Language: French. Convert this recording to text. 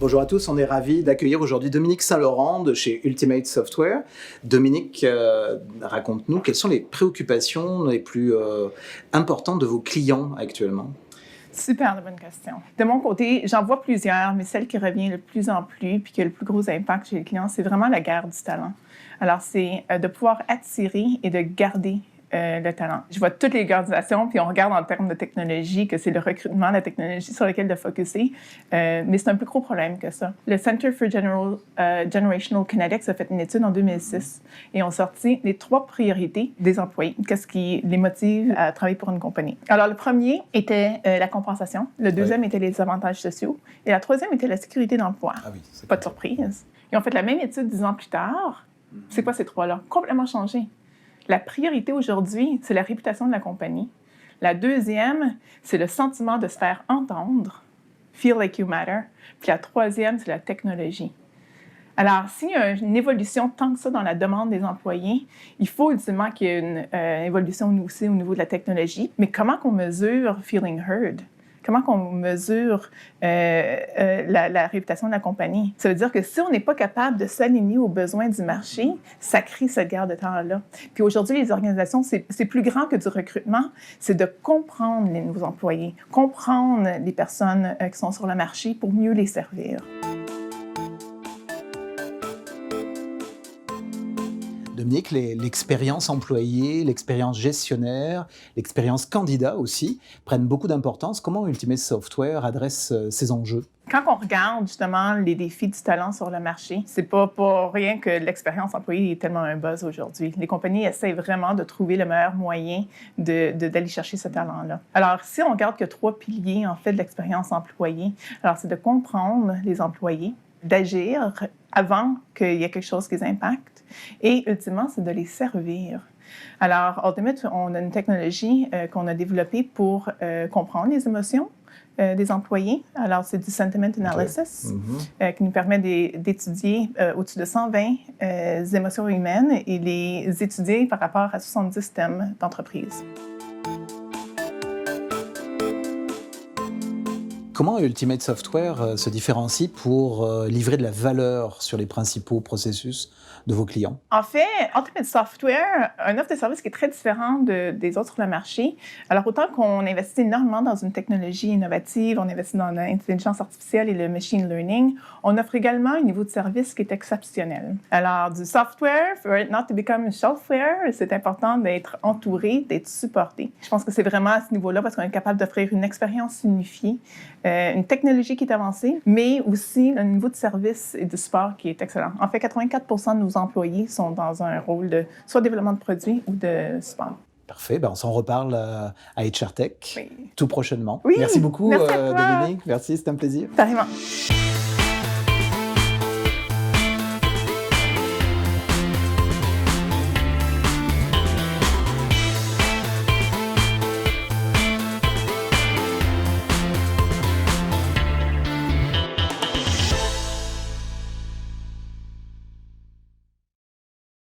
Bonjour à tous, on est ravis d'accueillir aujourd'hui Dominique Saint-Laurent de chez Ultimate Software. Dominique, raconte-nous quelles sont les préoccupations les plus importantes de vos clients actuellement? Super de bonne question. De mon côté, j'en vois plusieurs, mais celle qui revient le plus en plus puis qui a le plus gros impact chez les clients, c'est vraiment la guerre du talent. Alors, c'est de pouvoir attirer et de garder le talent. Je vois toutes les organisations, puis on regarde en termes de technologie, que c'est le recrutement, la technologie sur laquelle de focusser, mais c'est un plus gros problème que ça. Le Center for Generational Kinetics a fait une étude en 2006 et ont sorti les 3 priorités des employés. Qu'est-ce qui les motive à travailler pour une compagnie? Alors, le premier était la compensation, le deuxième était les avantages sociaux et la troisième était la sécurité d'emploi. Ah oui, pas de surprise. Ils ont fait la même étude 10 ans plus tard. C'est quoi ces 3-là? Complètement changé. La priorité aujourd'hui, c'est la réputation de la compagnie. La deuxième, c'est le sentiment de se faire entendre, feel like you matter. Puis la troisième, c'est la technologie. Alors, s'il y a une évolution tant que ça dans la demande des employés, il faut ultimement qu'il y ait une évolution aussi au niveau de la technologie. Mais comment qu'on mesure feeling heard? Comment qu'on mesure la réputation de la compagnie? Ça veut dire que si on n'est pas capable de s'aligner aux besoins du marché, ça crée cette guerre de talent-là. Puis aujourd'hui, les organisations, c'est plus grand que du recrutement, c'est de comprendre les nouveaux employés, comprendre les personnes qui sont sur le marché pour mieux les servir. Dominique, l'expérience employée, l'expérience gestionnaire, l'expérience candidat aussi prennent beaucoup d'importance. Comment Ultimate Software adresse ces enjeux? Quand on regarde justement les défis du talent sur le marché, c'est pas pour rien que l'expérience employée est tellement un buzz aujourd'hui. Les compagnies essaient vraiment de trouver le meilleur moyen d'aller chercher ce talent-là. Alors, si on regarde qu'il y a 3 piliers en fait de l'expérience employée, alors c'est de comprendre les employés, d'agir avant qu'il y ait quelque chose qui les impacte et ultimement, c'est de les servir. Alors, Ultimate, on a une technologie qu'on a développée pour comprendre les émotions des employés. Alors, c'est du sentiment analysis qui nous permet d'étudier au-dessus de 120 émotions humaines et les étudier par rapport à 70 thèmes d'entreprise. Comment Ultimate Software se différencie pour livrer de la valeur sur les principaux processus de vos clients? En fait, Ultimate Software a une offre de service qui est très différente des autres sur le marché. Alors, autant qu'on investit énormément dans une technologie innovative, on investit dans l'intelligence artificielle et le machine learning, on offre également un niveau de service qui est exceptionnel. Alors, du software, for it not to become shelfware, c'est important d'être entouré, d'être supporté. Je pense que c'est vraiment à ce niveau-là parce qu'on est capable d'offrir une expérience unifiée, une technologie qui est avancée, mais aussi un niveau de service et de support qui est excellent. En fait, 84% de nos employés sont dans un rôle de soit développement de produits ou de support. Parfait, on s'en reparle à HR Tech tout prochainement. Oui, merci beaucoup merci à toi. Dominique, merci, c'était un plaisir. Apparemment.